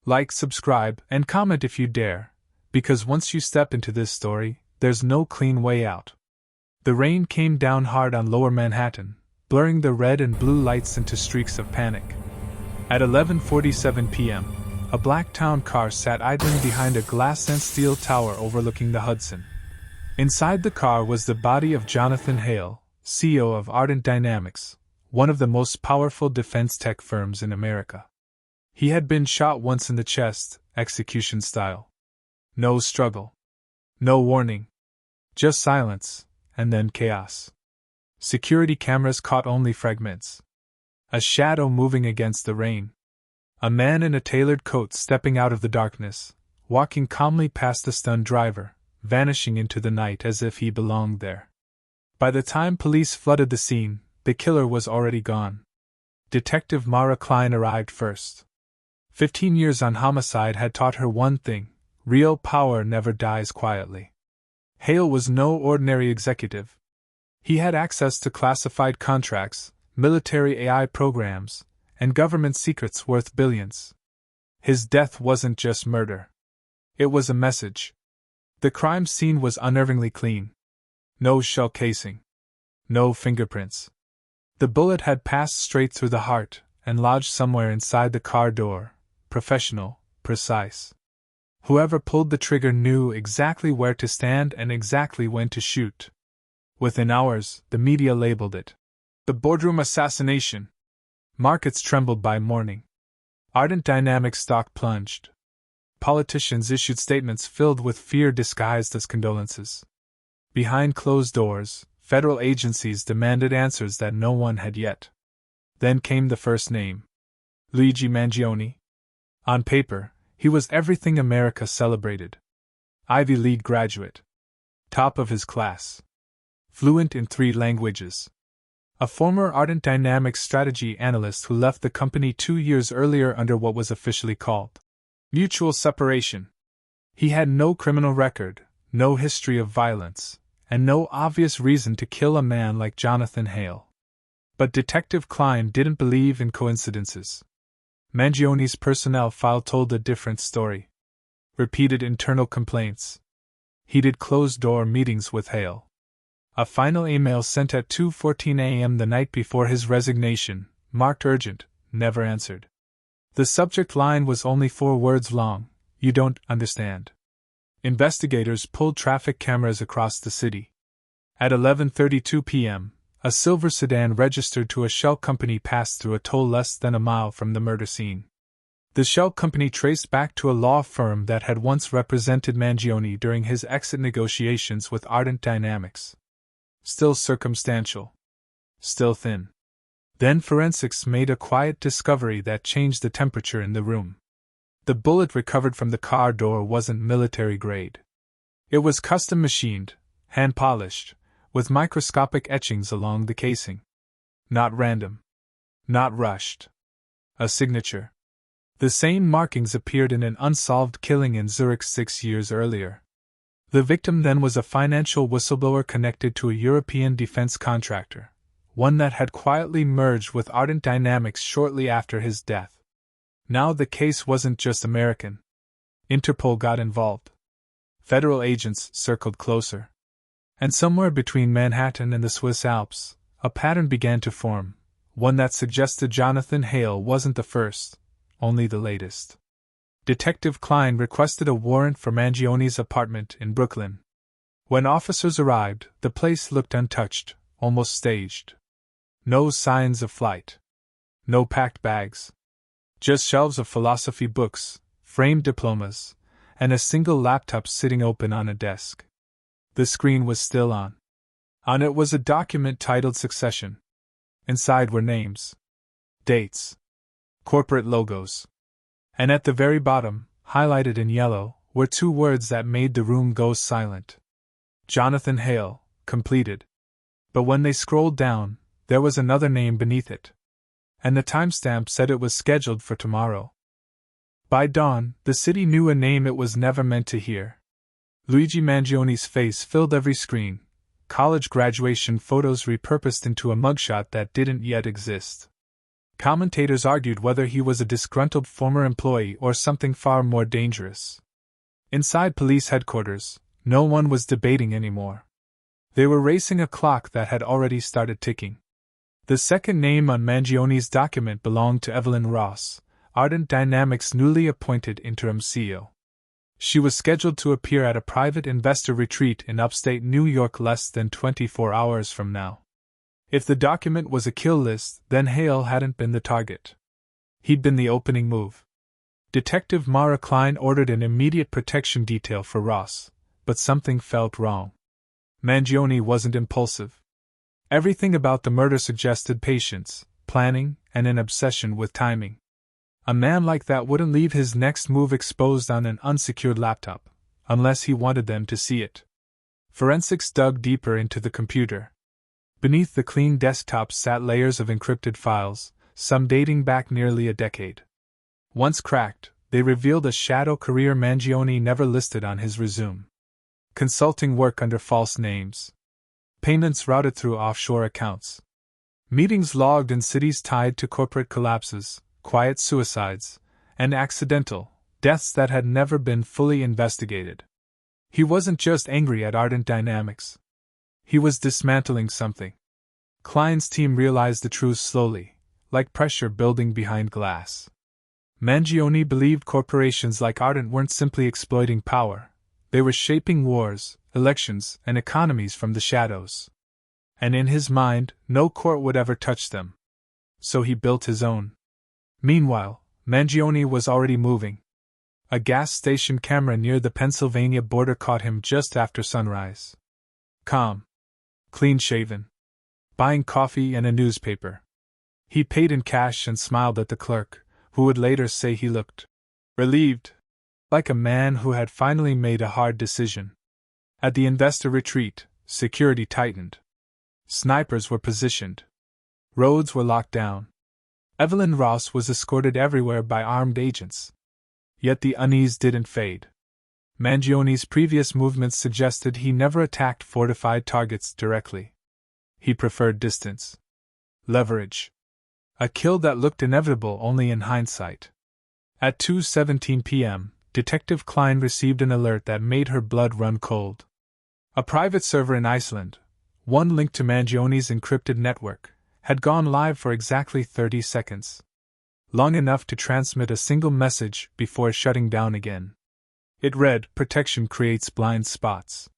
Like, subscribe, and comment if you dare, because once you step into this story, there's no clean way out. The rain came down hard on lower Manhattan, blurring the red and blue lights into streaks of panic. At 11:47 p.m., a black town car sat idling behind a glass and steel tower overlooking the Hudson. Inside the car was the body of Jonathan Hale, CEO of Ardent Dynamics, one of the most powerful defense tech firms in America. He had been shot once in the chest, execution style. No struggle. No warning. Just silence, and then chaos. Security cameras caught only fragments. A shadow moving against the rain. A man in a tailored coat stepping out of the darkness, walking calmly past the stunned driver, vanishing into the night as if he belonged there. By the time police flooded the scene, the killer was already gone. Detective Mara Klein arrived first. 15 years on homicide had taught her one thing: real power never dies quietly. Hale was no ordinary executive. He had access to classified contracts, military AI programs, and government secrets worth billions. His death wasn't just murder. It was a message. The crime scene was unnervingly clean. No shell casing. No fingerprints. The bullet had passed straight through the heart and lodged somewhere inside the car door. Professional, precise. Whoever pulled the trigger knew exactly where to stand and exactly when to shoot. Within hours, the media labeled it the boardroom assassination. Markets trembled by morning. Ardent Dynamics stock plunged. Politicians issued statements filled with fear disguised as condolences. Behind closed doors, federal agencies demanded answers that no one had yet. Then came the first name: Luigi Mangione. On paper, he was everything America celebrated. Ivy League graduate. Top of his class. Fluent in 3 languages. A former Ardent Dynamics strategy analyst who left the company 2 years earlier under what was officially called mutual separation. He had no criminal record, no history of violence, and no obvious reason to kill a man like Jonathan Hale. But Detective Klein didn't believe in coincidences. Mangione's personnel file told a different story. Repeated internal complaints. Heated closed-door meetings with Hale. A final email sent at 2:14 a.m. the night before his resignation, marked urgent, never answered. The subject line was only 4 words long: "You don't understand." Investigators pulled traffic cameras across the city. At 11:32 p.m., a silver sedan registered to a shell company passed through a toll less than a mile from the murder scene. The shell company traced back to a law firm that had once represented Mangione during his exit negotiations with Ardent Dynamics. Still circumstantial. Still thin. Then forensics made a quiet discovery that changed the temperature in the room. The bullet recovered from the car door wasn't military grade. It was custom machined, hand polished, with microscopic etchings along the casing. Not random. Not rushed. A signature. The same markings appeared in an unsolved killing in Zurich 6 years earlier. The victim then was a financial whistleblower connected to a European defense contractor, one that had quietly merged with Ardent Dynamics shortly after his death. Now the case wasn't just American. Interpol got involved. Federal agents circled closer. And somewhere between Manhattan and the Swiss Alps, a pattern began to form, one that suggested Jonathan Hale wasn't the first, only the latest. Detective Klein requested a warrant for Mangione's apartment in Brooklyn. When officers arrived, the place looked untouched, almost staged. No signs of flight. No packed bags. Just shelves of philosophy books, framed diplomas, and a single laptop sitting open on a desk. The screen was still on. On it was a document titled Succession. Inside were names, dates, corporate logos. And at the very bottom, highlighted in yellow, were 2 words that made the room go silent. Jonathan Hale, completed. But when they scrolled down, there was another name beneath it. And the timestamp said it was scheduled for tomorrow. By dawn, the city knew a name it was never meant to hear. Luigi Mangione's face filled every screen, college graduation photos repurposed into a mugshot that didn't yet exist. Commentators argued whether he was a disgruntled former employee or something far more dangerous. Inside police headquarters, no one was debating anymore. They were racing a clock that had already started ticking. The second name on Mangione's document belonged to Evelyn Ross, Ardent Dynamics' newly appointed interim CEO. She was scheduled to appear at a private investor retreat in upstate New York less than 24 hours from now. If the document was a kill list, then Hale hadn't been the target. He'd been the opening move. Detective Mara Klein ordered an immediate protection detail for Ross, but something felt wrong. Mangione wasn't impulsive. Everything about the murder suggested patience, planning, and an obsession with timing. A man like that wouldn't leave his next move exposed on an unsecured laptop, unless he wanted them to see it. Forensics dug deeper into the computer. Beneath the clean desktop sat layers of encrypted files, some dating back nearly a decade. Once cracked, they revealed a shadow career Mangione never listed on his resume. Consulting work under false names. Payments routed through offshore accounts. Meetings logged in cities tied to corporate collapses, quiet suicides, and accidental deaths that had never been fully investigated. He wasn't just angry at Ardent Dynamics. He was dismantling something. Klein's team realized the truth slowly, like pressure building behind glass. Mangione believed corporations like Ardent weren't simply exploiting power. They were shaping wars, elections, and economies from the shadows. And in his mind, no court would ever touch them. So he built his own. Meanwhile, Mangione was already moving. A gas station camera near the Pennsylvania border caught him just after sunrise. Calm. Clean-shaven. Buying coffee and a newspaper. He paid in cash and smiled at the clerk, who would later say he looked relieved. Like a man who had finally made a hard decision. At the investor retreat, security tightened. Snipers were positioned. Roads were locked down. Evelyn Ross was escorted everywhere by armed agents. Yet the unease didn't fade. Mangione's previous movements suggested he never attacked fortified targets directly. He preferred distance. Leverage. A kill that looked inevitable only in hindsight. At 2:17 p.m., Detective Klein received an alert that made her blood run cold. A private server in Iceland, one linked to Mangione's encrypted network, had gone live for exactly 30 seconds. Long enough to transmit a single message before shutting down again. It read, "Protection creates blind spots."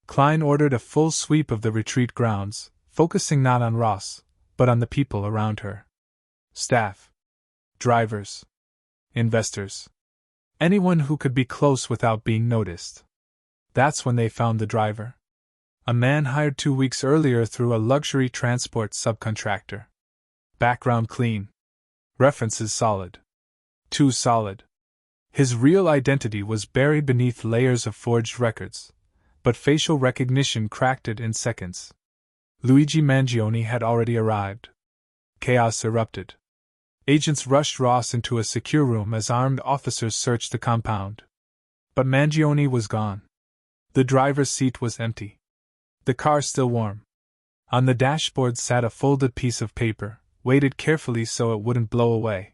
Klein ordered a full sweep of the retreat grounds, focusing not on Ross, but on the people around her. Staff. Drivers. Investors. Anyone who could be close without being noticed. That's when they found the driver. A man hired 2 weeks earlier through a luxury transport subcontractor. Background clean. References solid. Too solid. His real identity was buried beneath layers of forged records, but facial recognition cracked it in seconds. Luigi Mangione had already arrived. Chaos erupted. Agents rushed Ross into a secure room as armed officers searched the compound. But Mangione was gone. The driver's seat was empty. The car still warm. On the dashboard sat a folded piece of paper, weighted carefully so it wouldn't blow away.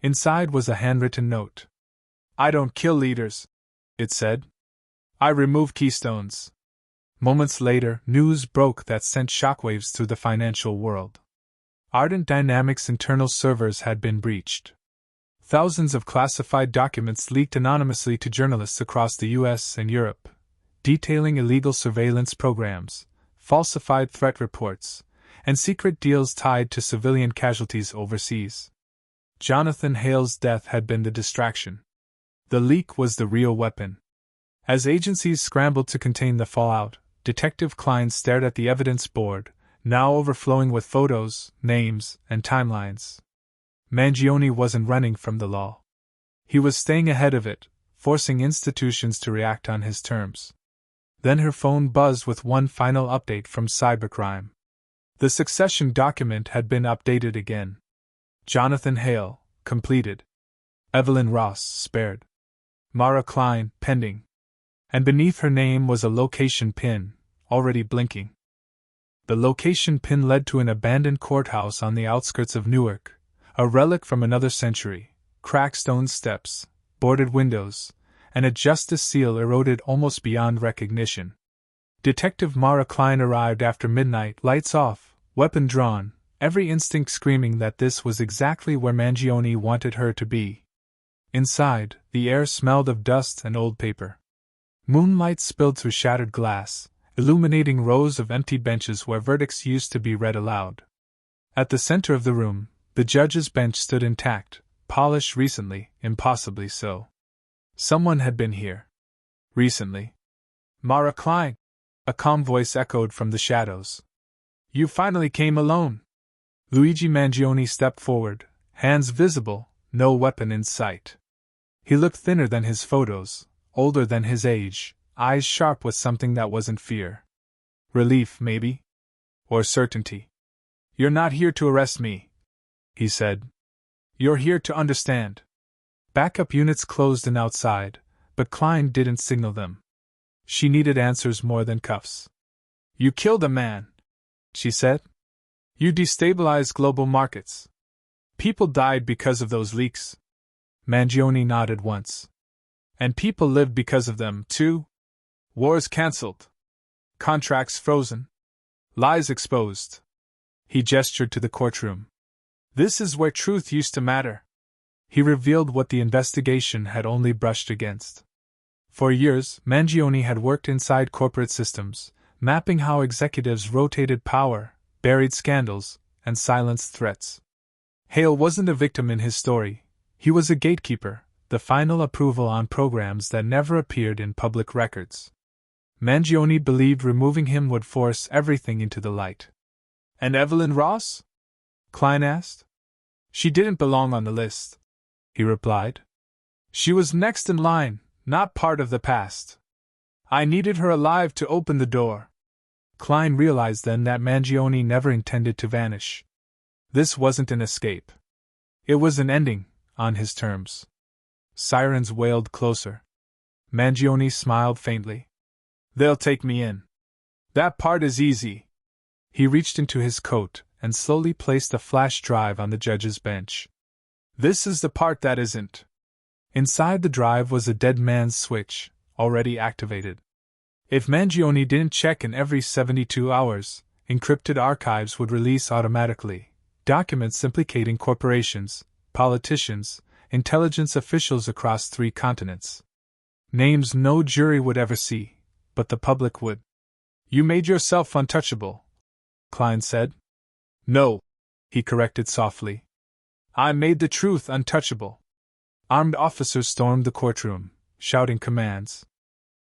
Inside was a handwritten note. "I don't kill leaders," it said. "I remove keystones." Moments later, news broke that sent shockwaves through the financial world. Ardent Dynamics' internal servers had been breached. Thousands of classified documents leaked anonymously to journalists across the US and Europe, detailing illegal surveillance programs, falsified threat reports, and secret deals tied to civilian casualties overseas. Jonathan Hale's death had been the distraction. The leak was the real weapon. As agencies scrambled to contain the fallout, Detective Klein stared at the evidence board, now overflowing with photos, names, and timelines. Mangione wasn't running from the law. He was staying ahead of it, forcing institutions to react on his terms. Then her phone buzzed with one final update from cybercrime. The succession document had been updated again. Jonathan Hale, completed. Evelyn Ross, spared. Mara Klein, pending. And beneath her name was a location pin, already blinking. The location pin led to an abandoned courthouse on the outskirts of Newark, A relic from another century, cracked stone steps, boarded windows, and a justice seal eroded almost beyond recognition. Detective Mara Klein arrived after midnight, lights off, weapon drawn, every instinct screaming that this was exactly where Mangione wanted her to be. Inside, the air smelled of dust and old paper. Moonlight spilled through shattered glass, illuminating rows of empty benches where verdicts used to be read aloud. At the center of the room, the judge's bench stood intact, polished recently, impossibly so. Someone had been here. Recently. Mara Klein! A calm voice echoed from the shadows. You finally came alone. Luigi Mangione stepped forward, hands visible, no weapon in sight. He looked thinner than his photos, older than his age, eyes sharp with something that wasn't fear. Relief, maybe? Or certainty. You're not here to arrest me, he said. You're here to understand. Backup units closed in outside, but Klein didn't signal them. She needed answers more than cuffs. You killed a man, she said. You destabilized global markets. People died because of those leaks. Mangione nodded once. And people lived because of them, too. Wars cancelled. Contracts frozen. Lies exposed. He gestured to the courtroom. This is where truth used to matter. He revealed what the investigation had only brushed against. For years, Mangione had worked inside corporate systems, mapping how executives rotated power, buried scandals, and silenced threats. Hale wasn't a victim in his story. He was a gatekeeper, the final approval on programs that never appeared in public records. Mangione believed removing him would force everything into the light. And Evelyn Ross? Klein asked. She didn't belong on the list, he replied. She was next in line, not part of the past. I needed her alive to open the door. Klein realized then that Mangione never intended to vanish. This wasn't an escape. It was an ending, on his terms. Sirens wailed closer. Mangione smiled faintly. They'll take me in. That part is easy. He reached into his coat and slowly placed a flash drive on the judge's bench. This is the part that isn't. Inside the drive was a dead man's switch, already activated. If Mangione didn't check in every 72 hours, encrypted archives would release automatically, documents implicating corporations, politicians, intelligence officials across 3 continents. Names no jury would ever see, but the public would. You made yourself untouchable, Klein said. No, he corrected softly. I made the truth untouchable. Armed officers stormed the courtroom, shouting commands.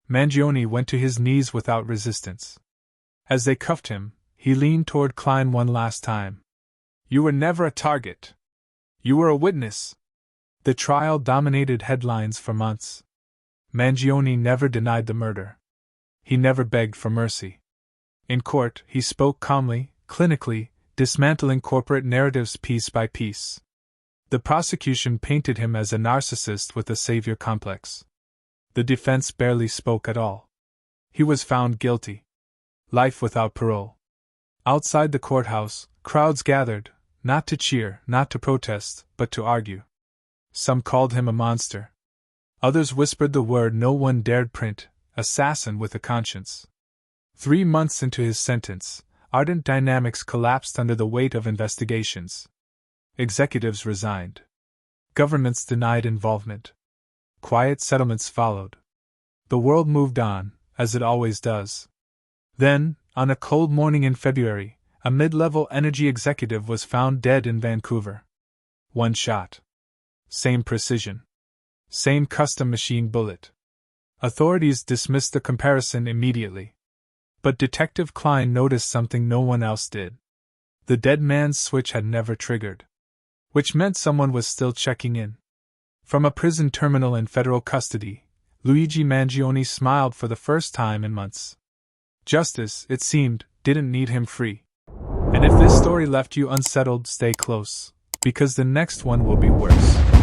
Mangione went to his knees without resistance. As they cuffed him, he leaned toward Klein one last time. You were never a target. You were a witness. The trial dominated headlines for months. Mangione never denied the murder. He never begged for mercy. In court, he spoke calmly, clinically, dismantling corporate narratives piece by piece. The prosecution painted him as a narcissist with a savior complex. The defense barely spoke at all. He was found guilty. Life without parole. Outside the courthouse, crowds gathered, not to cheer, not to protest, but to argue. Some called him a monster. Others whispered the word no one dared print, assassin with a conscience. 3 months into his sentence, ardent dynamics collapsed under the weight of investigations. Executives resigned. Governments denied involvement. Quiet settlements followed. The world moved on, as it always does. Then, on a cold morning in February, a mid-level energy executive was found dead in Vancouver. 1 shot. Same precision. Same custom-machined bullet. Authorities dismissed the comparison immediately. But Detective Klein noticed something no one else did. The dead man's switch had never triggered. Which meant someone was still checking in. From a prison terminal in federal custody, Luigi Mangione smiled for the first time in months. Justice, it seemed, didn't need him free. And if this story left you unsettled, stay close, because the next one will be worse.